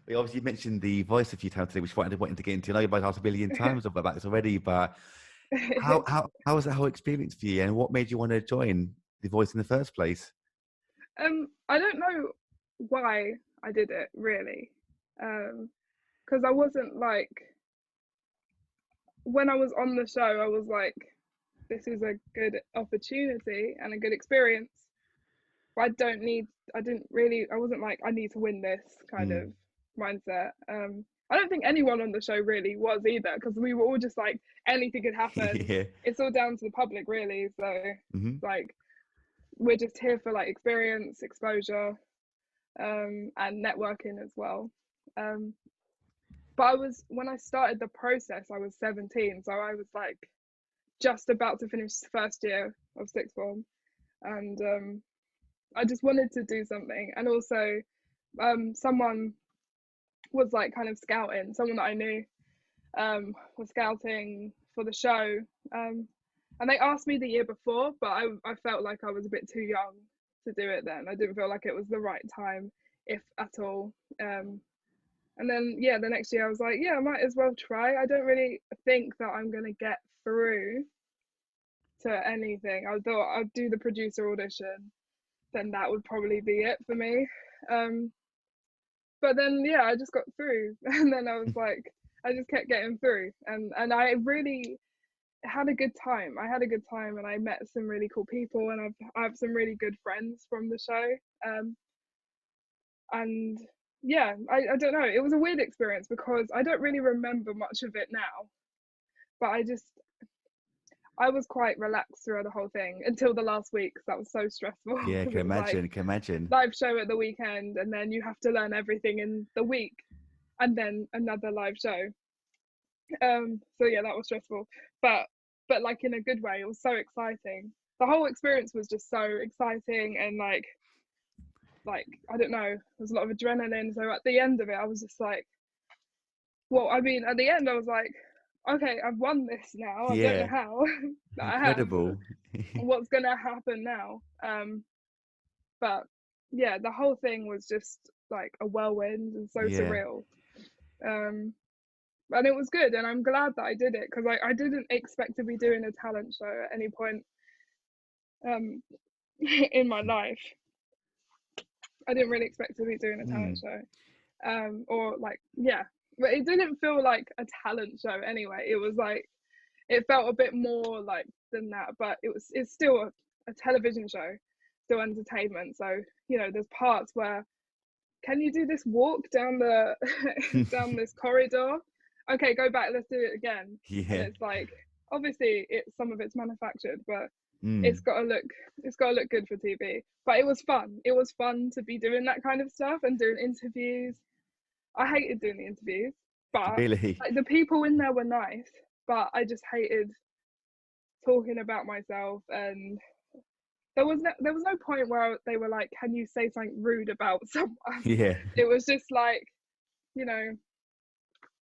We obviously mentioned the voice a few times today, which I wanted to get into. I know you've asked a billion times about this already, but how was that whole experience for you, and what made you want to join the voice in the first place? I don't know why I did it really, because I wasn't like, when I was on the show, I was like, this is a good opportunity and a good experience. But I wasn't like, I need to win this kind of Mm. mindset. I don't think anyone on the show really was either, because we were all just like, anything could happen. Yeah. It's all down to the public, really. So, Hmm. like, we're just here for like experience, exposure, and networking as well. Um, but when I started the process, I was 17, so I was like just about to finish the first year of sixth form, and I just wanted to do something. And also, someone was like kind of scouting, someone that I knew was scouting for the show, um, and they asked me the year before, but I felt like I was a bit too young to do it then. I didn't feel like it was the right time, if at all. And then yeah, the next year I was like, yeah, I might as well try. I don't really think that I'm gonna get through to anything. I thought I'd do the producer audition, then that would probably be it for me. Um, but then yeah, I just got through, and then I was like, I just kept getting through, and I really had a good time. I had a good time, and I met some really cool people, and I have some really good friends from the show. And yeah, I don't know. It was a weird experience because I don't really remember much of it now, but I was quite relaxed throughout the whole thing until the last week, because that was so stressful Yeah, because can it was like imagine. Can imagine. live show at the weekend, and then you have to learn everything in the week, and then another live show. So yeah, that was stressful, but like in a good way. It was so exciting. The whole experience was just so exciting, and like I don't know, there was a lot of adrenaline. So at the end of it, I was just like, well, I mean, at the end, I was like, okay, I've won this now. I don't know Yeah, how, but I have. incredible. What's gonna happen now? But yeah, the whole thing was just like a whirlwind and so Yeah. surreal. Um, and it was good, and I'm glad that I did it, because I didn't expect to be doing a talent show at any point um, in my life. I didn't really expect to be doing a talent Mm. show, or like yeah, but it didn't feel like a talent show anyway. It was like, it felt a bit more like than that, but it's still a television show, still entertainment. So there's parts where, can you do this walk down the down this corridor? Okay, go back, let's do it again. And Yeah. it's like, obviously some of it's manufactured, but it's Mm. got to look it's got to look good for TV. But it was fun. It was fun to be doing that kind of stuff and doing interviews. I hated doing the interviews, but Really. like the people in there were nice, but I just hated talking about myself. And there was no point where they were like, can you say something rude about someone? Yeah. It was just like, you know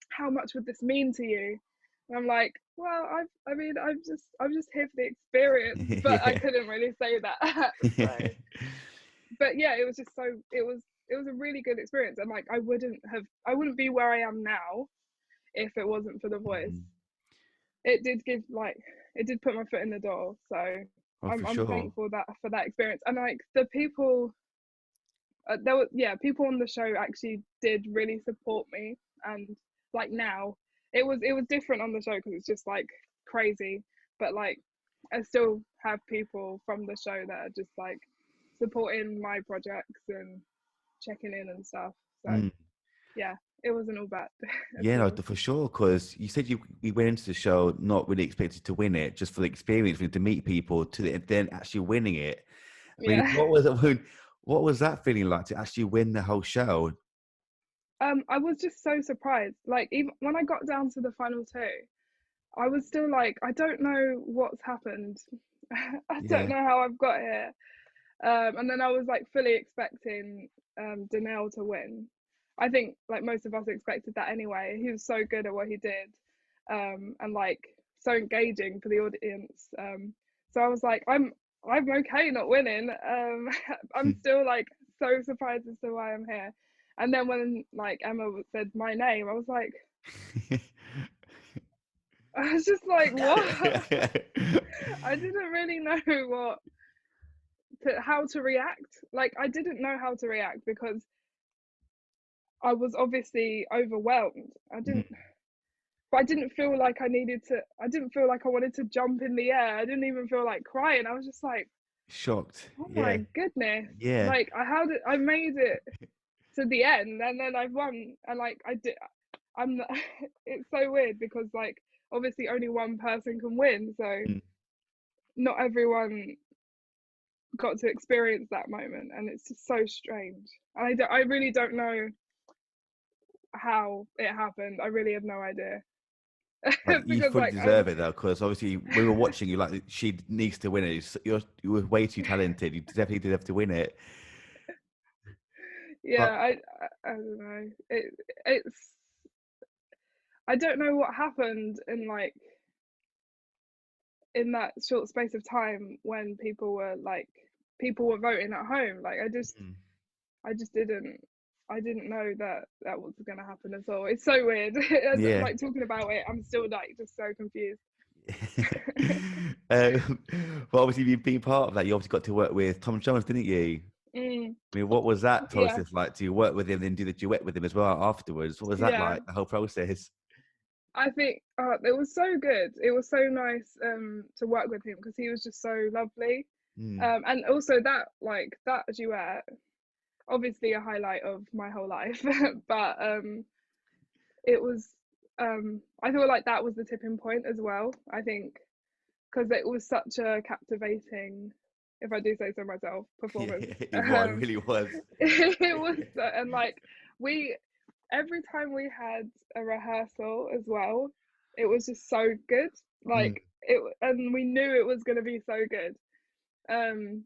how much would this mean to you? And I'm like, well, I mean, I'm just here for the experience, but I Yeah. couldn't really say that. So Yeah. but yeah, it was just so it was a really good experience. And like, I wouldn't be where I am now if it wasn't for the voice. Mm. It did give like, it did put my foot in the door. So Oh, for I'm sure. thankful that for that experience. And like the people, there were, yeah, people on the show actually did really support me. And like now, it was different on the show because it's just like crazy, but like I still have people from the show that are just like supporting my projects and checking in and stuff. So Mm. yeah, it wasn't all bad at Yeah, no, all. for sure. Because you said you went into the show not really expected to win it, just for the experience, to meet people, then actually winning it. I mean, Yeah. what was that feeling like to actually win the whole show? I was just so surprised. Like even when I got down to the final two, I was still like, I don't know what's happened. I don't Yeah. know how I've got here. And then I was like fully expecting Danelle to win. I think like most of us expected that anyway. He was so good at what he did, and like so engaging for the audience. So I was like, I'm okay not winning. I'm still like so surprised as to why I'm here. And then when like Emma said my name, I was like, I was just like, what? I didn't really know how to react. Like I didn't know how to react because I was obviously overwhelmed. I didn't feel like I needed to. I didn't feel like I wanted to jump in the air. I didn't even feel like crying. I was just like, Shocked. oh Yeah. my goodness! Yeah. Like I made it to the end, and then I won, and like I did. I'm. It's so weird because like obviously only one person can win, so Mm. not everyone got to experience that moment, and it's just so strange. I really don't know how it happened. I really have no idea. But you Because fully like I deserve it though, because obviously we were watching you. Like she needs to win it. You were way too talented. You definitely deserve to win it. yeah, But I don't know. It's I don't know what happened in like in that short space of time when people were voting at home. Like mm, I just I didn't know that that was going to happen at all. It's so weird. yeah. Like talking about it, I'm still like just so confused. um, but obviously, you being part of that, you obviously got to work with Tom Jones, didn't you? Mm, I mean, what was that yeah, process like? Do you work with him and do the duet with him as well afterwards? What was that yeah. like? The whole process. I think it was so good. It was so nice to work with him because he was just so lovely. Mm. And also that like that duet, obviously a highlight of my whole life, but it was I feel like that was the tipping point as well. I think because it was such a captivating, if I do say so myself, Yeah, performance. it was, really was. It was, and like we, every time we had a rehearsal as well, it was just so good. Mm. Like it, and we knew it was going to be so good. Um,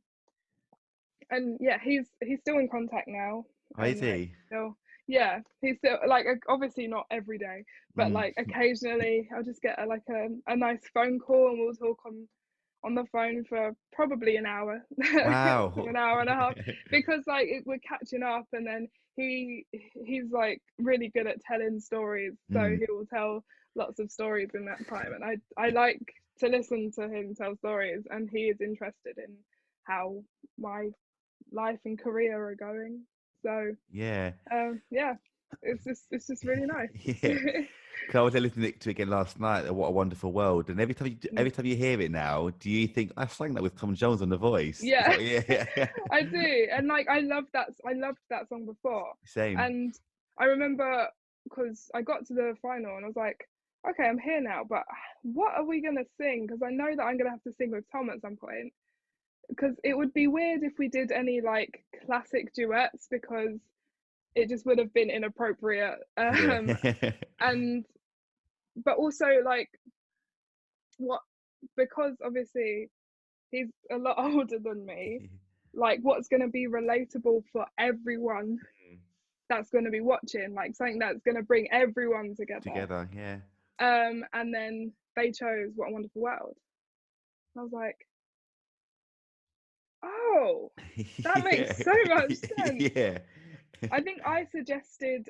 and yeah, he's still in contact now, Oh, is and like he? still, yeah, he's still like obviously not every day, but Mm. like occasionally I'll just get a nice phone call and we'll talk on the phone for probably an hour to Wow. an hour and a half because like we're catching up, and then he's like really good at telling stories, so Mm. he will tell lots of stories in that time, and I like to listen to him tell stories, and he is interested in how my life and career are going. So Yeah. yeah, it's just really nice. Yeah. Because I was listening to it again last night. What a Wonderful World, and every time you hear it now, do you think I sang that with Tom Jones on The Voice? Is Yeah, that what, yeah. I do, and like I loved that song before, Same. and I remember because I got to the final and I was like, okay, I'm here now, but what are we gonna sing? Because I know that I'm gonna have to sing with Tom at some point. Because it would be weird if we did any like classic duets because it just would have been inappropriate. Yeah. And but also like what because obviously he's a lot older than me, like what's going to be relatable for everyone that's going to be watching, like something that's going to bring everyone together. Together, yeah. And then they chose What a Wonderful World. I was like, oh, that makes Yeah. so much sense. Yeah. I think I suggested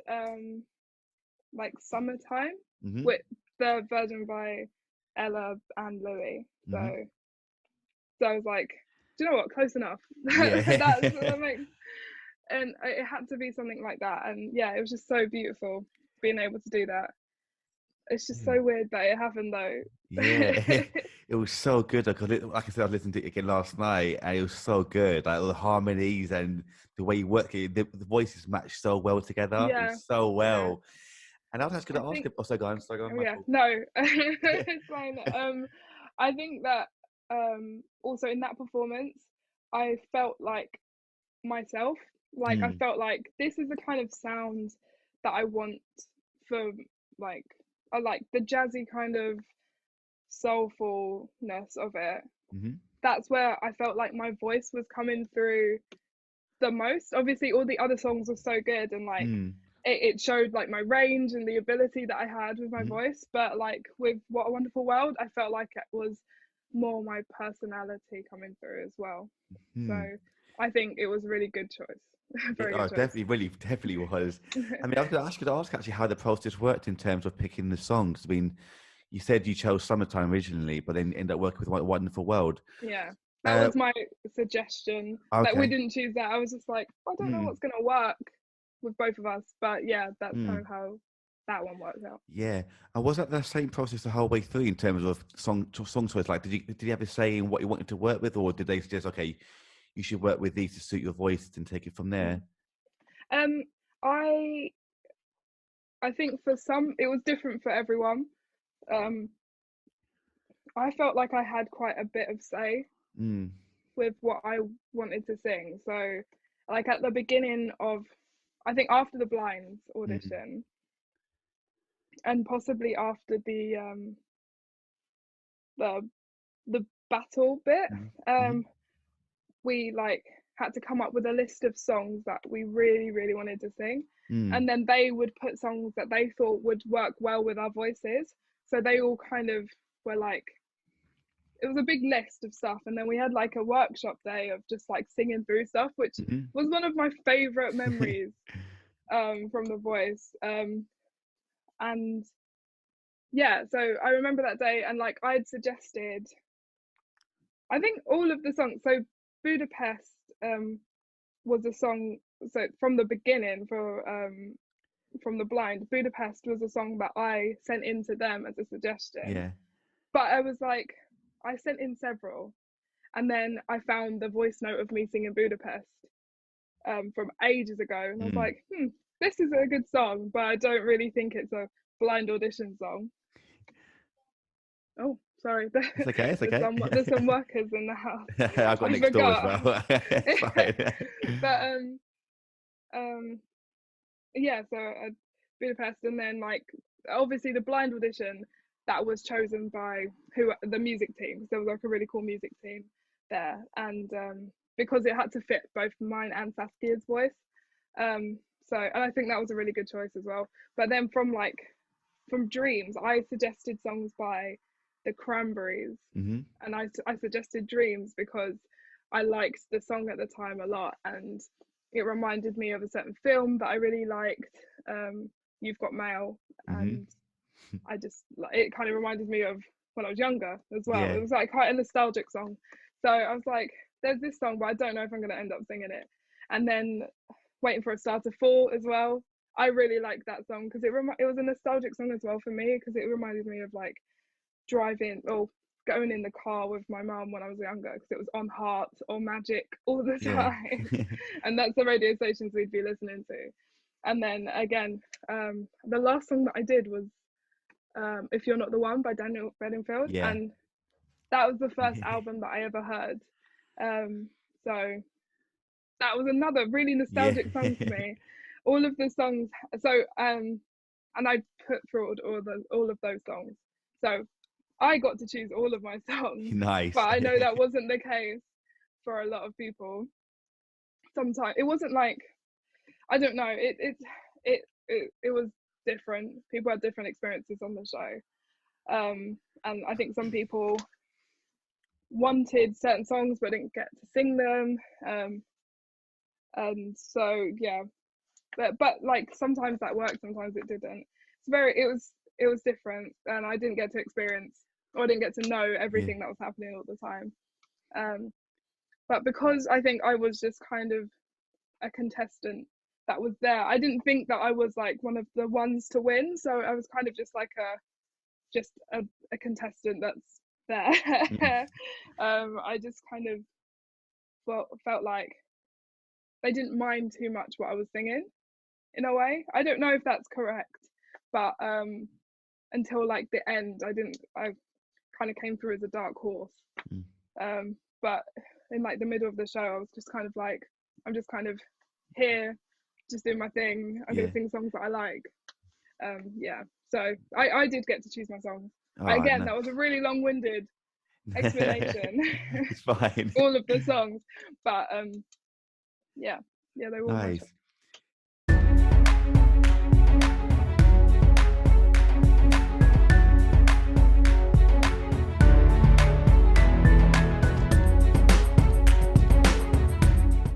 like Summertime Hmm. with the version by Ella and Louis. Hmm. So I was like, do you know what? Close enough. Yeah. That makes, and it had to be something like that. And yeah, it was just so beautiful being able to do that. It's just Mm. so weird that it happened though. Yeah, it was so good. Like I said, I listened to it again last night, and it was so good. Like all the harmonies and the way you work it, the voices matched so well together. It Yeah, was so yeah. well. And I was just I going to ask think. you. Oh, sorry, go on, Oh yeah, Michael. no, it's fine. I think that also in that performance, I felt like myself. Like I Mm, felt like this is the kind of sound that I want for like I like the jazzy kind of soulfulness of it. mm-hmm, That's where I felt like my voice was coming through the most. Obviously, all the other songs were so good, and like mm, it showed like my range and the ability that I had with my mm, voice. But like with What a Wonderful World, I felt like it was more my personality coming through as well. So mm. I think it was a really good choice. Very Oh, good choice. definitely was. I mean, I was going to ask actually how the process worked in terms of picking the songs. I mean, you said you chose Summertime originally, but then ended up working with Wonderful World. Yeah, that Uh, was my suggestion. Like we okay. didn't choose that. I was just like, I don't know Mm, what's gonna work with both of us, but yeah, that's kind mm, of how that one worked out. yeah. And was that the same process the whole way through in terms of song choice? Like, did you have a say in what you wanted to work with, or did they suggest, okay, you should work with these to suit your voice and take it from there? Mm. Um, I I think for some it was different for everyone. Um, I felt like I had quite a bit of say Mm, with what I wanted to sing. So, like at the beginning of, I think after the blinds mm, audition, and possibly after the the battle bit, mm, mm, um, we like had to come up with a list of songs that we really wanted to sing, mm, and then they would put songs that they thought would work well with our voices. So they all kind of were like, it was a big list of stuff, and then we had like a workshop day of just like singing through stuff, which mm. was one of my favorite memories from The Voice. And yeah, so I remember that day, and like I'd suggested, I think all of the songs. So Budapest was a song. So from the beginning, for from the blind, Budapest was a song that I sent in to them as a suggestion. Yeah. But I was like, I sent in several, and then I found the voice note of me singing Budapest from ages ago, and I was Mm. like, this is a good song, but I don't really think it's a blind audition song. Oh, sorry, It's okay. It's okay. there's some workers in the house. I've got I next door as forgot. well. It's fine. But um yeah, so Budapest, and then like obviously the blind audition that was chosen by who the music team. So there was like a really cool music team there, and because it had to fit both mine and Saskia's voice, so and I think that was a really good choice as well. But then from Dreams, I suggested songs by the Cranberries, Hmm. and I suggested Dreams because I liked the song at the time a lot, and it reminded me of a certain film that I really liked, You've Got Mail, Hmm. and I just it kind of reminded me of when I was younger as well. Yeah. It was like quite a nostalgic song, so I was like, "There's this song, but I don't know if I'm going to end up singing it." And then Waiting for a Star to Fall as well. I really liked that song because it was a nostalgic song as well for me, because it reminded me of like driving or going in the car with my mum when I was younger, because it was on Heart or Magic all the Yeah. time, and that's the radio stations we'd be listening to. And then again, the last song that I did was If You're Not the One by Daniel Bedingfield, Yeah. and that was the first album that I ever heard. So that was another really Yeah. nostalgic song for me. All of the songs, so and I put through all of those songs. So I got to choose all of my songs, but Nice. I know that wasn't the case for a lot of people. Sometimes it wasn't like, I don't know. It was different. People had different experiences on the show, and I think some people wanted certain songs but didn't get to sing them. And so yeah, but like sometimes that worked, sometimes it didn't. It was different, and I didn't get to experience, or I didn't get to know Yeah. everything that was happening all the time. Um, but because I think I was just kind of a contestant that was there, I didn't think that I was like one of the ones to win. So I was kind of just like a contestant that's Mm. there. I just kind of felt like they didn't mind too much what I was singing in a way. I don't know if that's correct, but until like the end, I kind of came through as a dark horse. Mm. But in like the middle of the show, I was just kind of like, I'm just kind of here, just doing my thing. I'm gonna Yeah. sing songs that I like. Yeah. So I did get to choose my songs. Oh, Again, no. that was a really long-winded explanation It's fine. all of the songs, but yeah, yeah, they were all my Nice. choice.